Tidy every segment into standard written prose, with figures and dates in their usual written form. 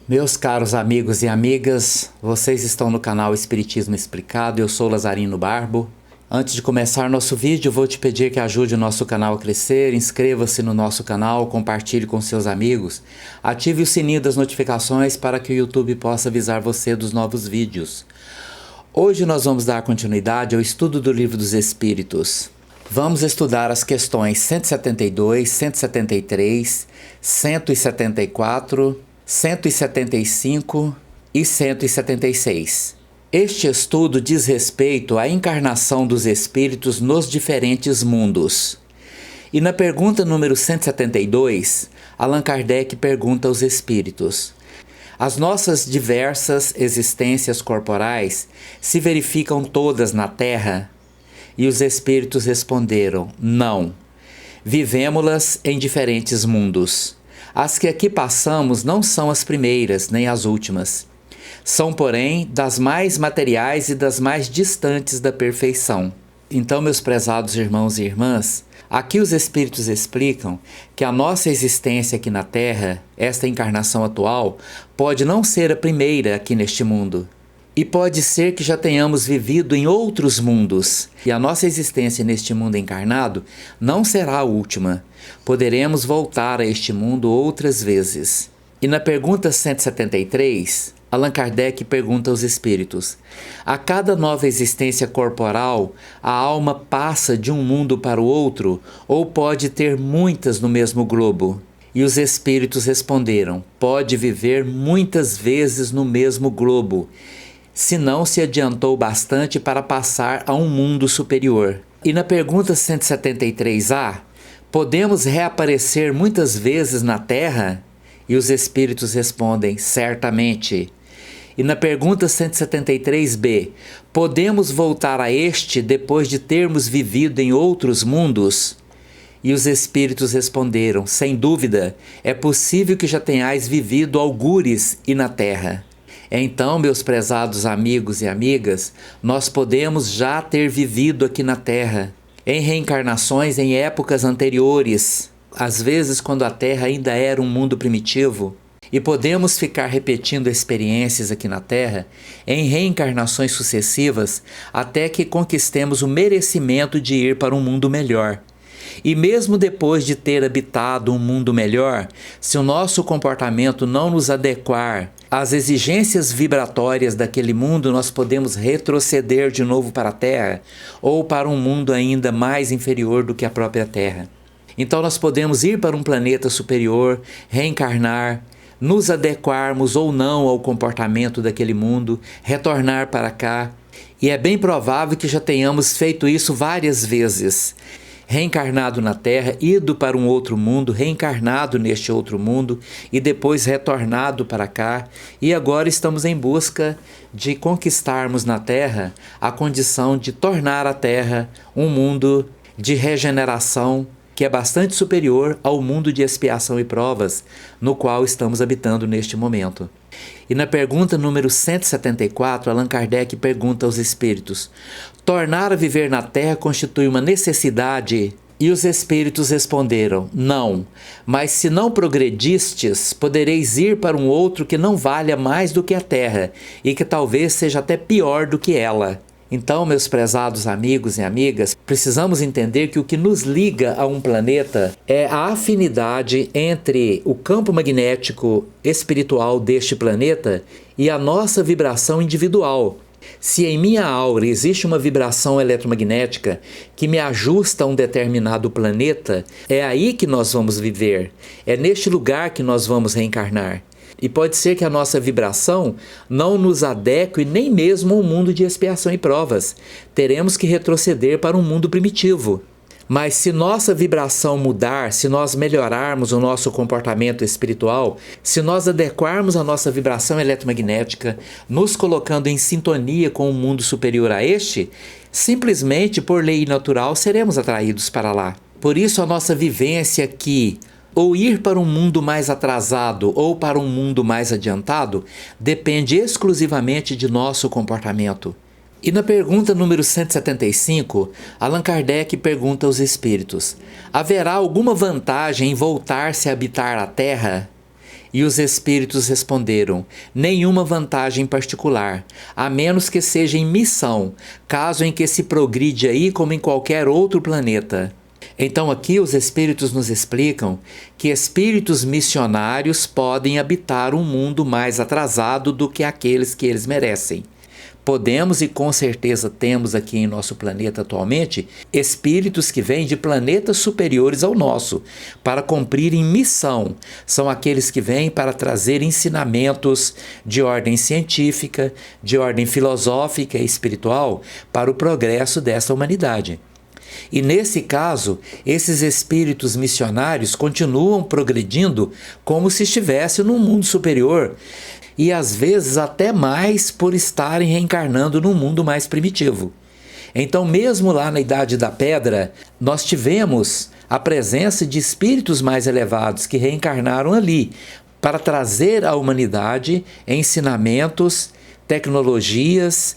Meus caros amigos e amigas, vocês estão no canal Espiritismo Explicado, eu sou Lazarino Barbo. Antes de começar nosso vídeo, vou te pedir que ajude o nosso canal a crescer, inscreva-se no nosso canal, compartilhe com seus amigos, ative o sininho das notificações para que o YouTube possa avisar você dos novos vídeos. Hoje nós vamos dar continuidade ao estudo do Livro dos Espíritos. Vamos estudar as questões 172, 173, 174, 175 e 176. Este estudo diz respeito à encarnação dos espíritos nos diferentes mundos. E na pergunta número 172, Allan Kardec pergunta aos espíritos: as nossas diversas existências corporais se verificam todas na Terra? E os espíritos responderam: não. Vivemo-las em diferentes mundos. As que aqui passamos não são as primeiras, nem as últimas. São, porém, das mais materiais e das mais distantes da perfeição. Então, meus prezados irmãos e irmãs, aqui os Espíritos explicam que a nossa existência aqui na Terra, esta encarnação atual, pode não ser a primeira aqui neste mundo. E pode ser que já tenhamos vivido em outros mundos, e a nossa existência neste mundo encarnado não será a última. Poderemos voltar a este mundo outras vezes. E na pergunta 173, Allan Kardec pergunta aos espíritos: a cada nova existência corporal, a alma passa de um mundo para o outro, ou pode ter muitas no mesmo globo? E os espíritos responderam: pode viver muitas vezes no mesmo globo, se não se adiantou bastante para passar a um mundo superior. E na pergunta 173A, podemos reaparecer muitas vezes na Terra? E os espíritos respondem: certamente. E na pergunta 173B, podemos voltar a este depois de termos vivido em outros mundos? E os espíritos responderam: sem dúvida, é possível que já tenhais vivido algures e na Terra. Então, meus prezados amigos e amigas, nós podemos já ter vivido aqui na Terra, em reencarnações em épocas anteriores, às vezes quando a Terra ainda era um mundo primitivo, e podemos ficar repetindo experiências aqui na Terra em reencarnações sucessivas até que conquistemos o merecimento de ir para um mundo melhor. E mesmo depois de ter habitado um mundo melhor, se o nosso comportamento não nos adequar às exigências vibratórias daquele mundo, nós podemos retroceder de novo para a Terra ou para um mundo ainda mais inferior do que a própria Terra. Então nós podemos ir para um planeta superior, reencarnar, nos adequarmos ou não ao comportamento daquele mundo, retornar para cá. E é bem provável que já tenhamos feito isso várias vezes. Reencarnado na Terra, ido para um outro mundo, reencarnado neste outro mundo e depois retornado para cá. E agora estamos em busca de conquistarmos na Terra a condição de tornar a Terra um mundo de regeneração que é bastante superior ao mundo de expiação e provas no qual estamos habitando neste momento. E na pergunta número 174, Allan Kardec pergunta aos espíritos: tornar a viver na Terra constitui uma necessidade? E os espíritos responderam: não, mas se não progredistes, podereis ir para um outro que não valha mais do que a Terra, e que talvez seja até pior do que ela. Então, meus prezados amigos e amigas, precisamos entender que o que nos liga a um planeta é a afinidade entre o campo magnético espiritual deste planeta e a nossa vibração individual. Se em minha aura existe uma vibração eletromagnética que me ajusta a um determinado planeta, é aí que nós vamos viver, é neste lugar que nós vamos reencarnar. E pode ser que a nossa vibração não nos adeque nem mesmo ao mundo de expiação e provas. Teremos que retroceder para um mundo primitivo. Mas se nossa vibração mudar, se nós melhorarmos o nosso comportamento espiritual, se nós adequarmos a nossa vibração eletromagnética, nos colocando em sintonia com um mundo superior a este, simplesmente por lei natural seremos atraídos para lá. Por isso a nossa vivência aqui, ou ir para um mundo mais atrasado ou para um mundo mais adiantado, depende exclusivamente de nosso comportamento. E na pergunta número 175, Allan Kardec pergunta aos espíritos: haverá alguma vantagem em voltar-se a habitar a Terra? E os espíritos responderam: nenhuma vantagem particular, a menos que seja em missão, caso em que se progride aí como em qualquer outro planeta. Então aqui os espíritos nos explicam que espíritos missionários podem habitar um mundo mais atrasado do que aqueles que eles merecem. Podemos e com certeza temos aqui em nosso planeta atualmente espíritos que vêm de planetas superiores ao nosso para cumprirem missão. São aqueles que vêm para trazer ensinamentos de ordem científica, de ordem filosófica e espiritual para o progresso dessa humanidade. E nesse caso, esses espíritos missionários continuam progredindo como se estivessem num mundo superior, e às vezes até mais por estarem reencarnando num mundo mais primitivo. Então, mesmo lá na Idade da Pedra, nós tivemos a presença de espíritos mais elevados que reencarnaram ali para trazer à humanidade ensinamentos, tecnologias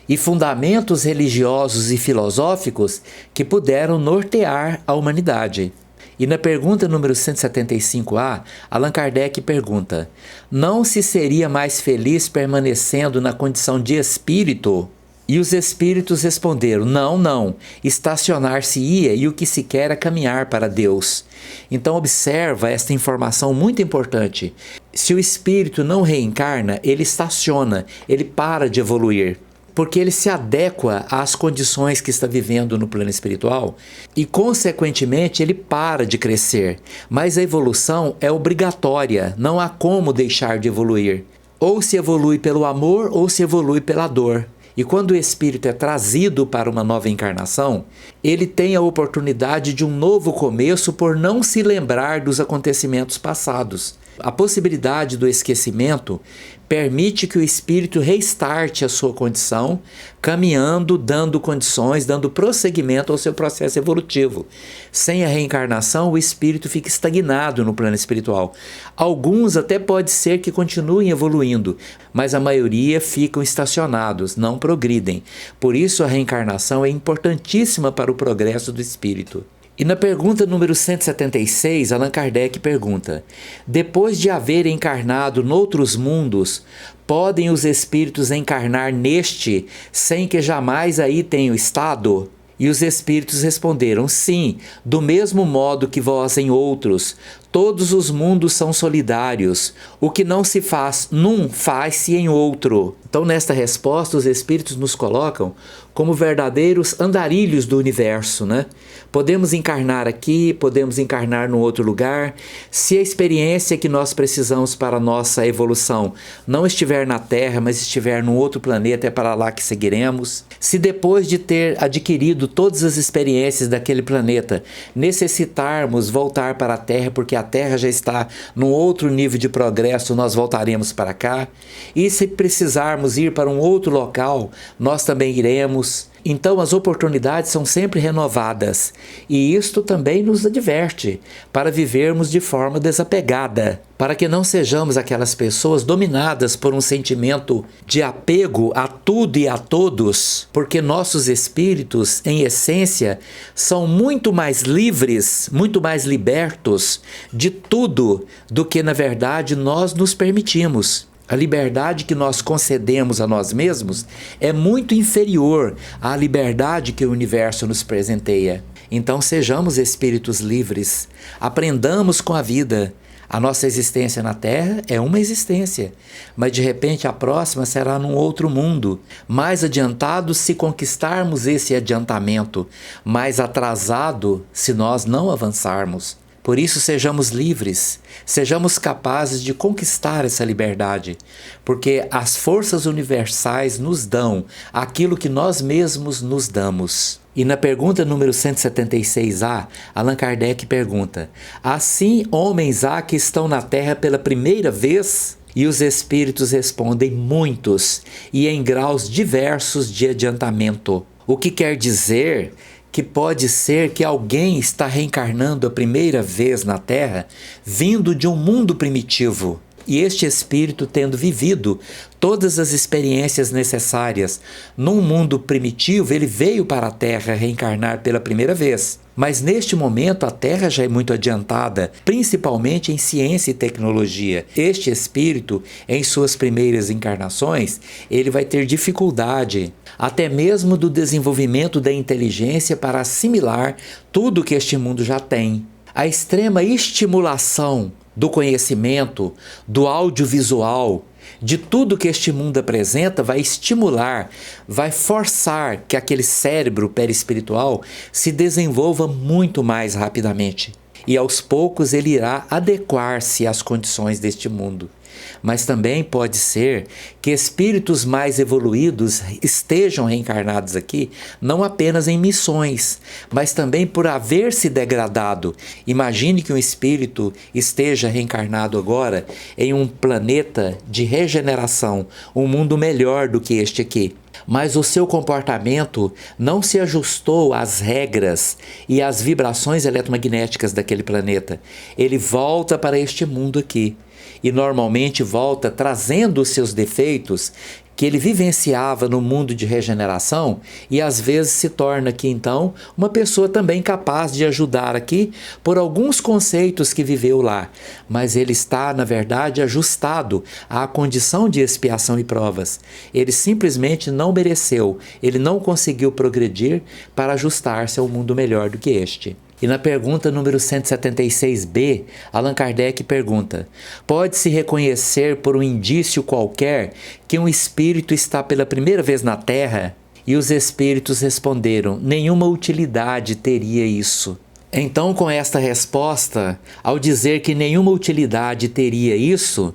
e fundamentos religiosos e filosóficos que puderam nortear a humanidade. E na pergunta número 175A, Allan Kardec pergunta: não se seria mais feliz permanecendo na condição de espírito? E os espíritos responderam: não, estacionar-se-ia e o que se quer é caminhar para Deus. Então observa esta informação muito importante. Se o espírito não reencarna, ele estaciona, ele para de evoluir, porque ele se adequa às condições que está vivendo no plano espiritual e, consequentemente, ele para de crescer. Mas a evolução é obrigatória, não há como deixar de evoluir. Ou se evolui pelo amor ou se evolui pela dor. E quando o espírito é trazido para uma nova encarnação, ele tem a oportunidade de um novo começo por não se lembrar dos acontecimentos passados. A possibilidade do esquecimento permite que o espírito restarte a sua condição, caminhando, dando condições, dando prosseguimento ao seu processo evolutivo. Sem a reencarnação, o espírito fica estagnado no plano espiritual. Alguns até pode ser que continuem evoluindo, mas a maioria ficam estacionados, não progridem. Por isso a reencarnação é importantíssima para o progresso do espírito. E na pergunta número 176, Allan Kardec pergunta: depois de haver encarnado noutros mundos, podem os espíritos encarnar neste, sem que jamais aí tenham estado? E os espíritos responderam: sim, do mesmo modo que vós em outros. Todos os mundos são solidários. O que não se faz num, faz-se em outro. Então, nesta resposta, os espíritos nos colocam como verdadeiros andarilhos do universo, né? Podemos encarnar aqui, podemos encarnar no outro lugar. Se a experiência que nós precisamos para a nossa evolução não estiver na Terra, mas estiver num outro planeta, é para lá que seguiremos. Se depois de ter adquirido todas as experiências daquele planeta, necessitarmos voltar para a Terra, porque a Terra já está num outro nível de progresso, nós voltaremos para cá. E se precisarmos ir para um outro local, nós também iremos. Então as oportunidades são sempre renovadas, e isto também nos adverte para vivermos de forma desapegada, para que não sejamos aquelas pessoas dominadas por um sentimento de apego a tudo e a todos, porque nossos espíritos, em essência, são muito mais livres, muito mais libertos de tudo do que, na verdade, nós nos permitimos. A liberdade que nós concedemos a nós mesmos é muito inferior à liberdade que o universo nos presenteia. Então sejamos espíritos livres, aprendamos com a vida. A nossa existência na Terra é uma existência, mas de repente a próxima será num outro mundo, mais adiantado se conquistarmos esse adiantamento, mais atrasado se nós não avançarmos. Por isso, sejamos livres, sejamos capazes de conquistar essa liberdade, porque as forças universais nos dão aquilo que nós mesmos nos damos. E na pergunta número 176A, Allan Kardec pergunta: assim homens há que estão na Terra pela primeira vez? E os espíritos respondem: muitos, e em graus diversos de adiantamento. O que quer dizer que pode ser que alguém está reencarnando a primeira vez na Terra, vindo de um mundo primitivo. E este espírito, tendo vivido todas as experiências necessárias num mundo primitivo, ele veio para a Terra reencarnar pela primeira vez. Mas neste momento a Terra já é muito adiantada, principalmente em ciência e tecnologia. Este espírito, em suas primeiras encarnações, ele vai ter dificuldade até mesmo do desenvolvimento da inteligência para assimilar tudo que este mundo já tem. A extrema estimulação do conhecimento, do audiovisual, de tudo que este mundo apresenta, vai estimular, vai forçar que aquele cérebro perispiritual se desenvolva muito mais rapidamente. E aos poucos ele irá adequar-se às condições deste mundo. Mas também pode ser que espíritos mais evoluídos estejam reencarnados aqui, não apenas em missões, mas também por haver se degradado. Imagine que um espírito esteja reencarnado agora em um planeta de regeneração, um mundo melhor do que este aqui. Mas o seu comportamento não se ajustou às regras e às vibrações eletromagnéticas daquele planeta. Ele volta para este mundo aqui. E normalmente volta trazendo os seus defeitos que ele vivenciava no mundo de regeneração e às vezes se torna aqui então uma pessoa também capaz de ajudar aqui por alguns conceitos que viveu lá. Mas ele está, na verdade, ajustado à condição de expiação e provas. Ele simplesmente não mereceu, ele não conseguiu progredir para ajustar-se ao mundo melhor do que este. E na pergunta número 176b, Allan Kardec pergunta: pode-se reconhecer por um indício qualquer que um espírito está pela primeira vez na Terra? E os espíritos responderam: nenhuma utilidade teria isso. Então, com esta resposta, ao dizer que nenhuma utilidade teria isso,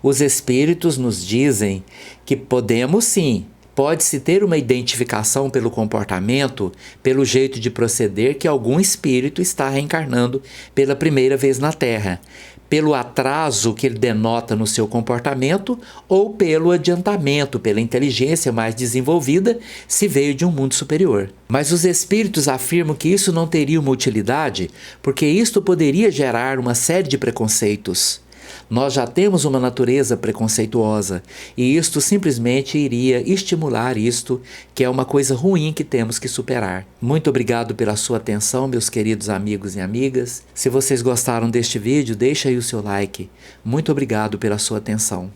os espíritos nos dizem que podemos sim. Pode-se ter uma identificação pelo comportamento, pelo jeito de proceder, que algum espírito está reencarnando pela primeira vez na Terra, pelo atraso que ele denota no seu comportamento ou pelo adiantamento, pela inteligência mais desenvolvida, se veio de um mundo superior. Mas os espíritos afirmam que isso não teria uma utilidade, porque isto poderia gerar uma série de preconceitos. Nós já temos uma natureza preconceituosa e isto simplesmente iria estimular isto, que é uma coisa ruim que temos que superar. Muito obrigado pela sua atenção, meus queridos amigos e amigas. Se vocês gostaram deste vídeo, deixa aí o seu like. Muito obrigado pela sua atenção.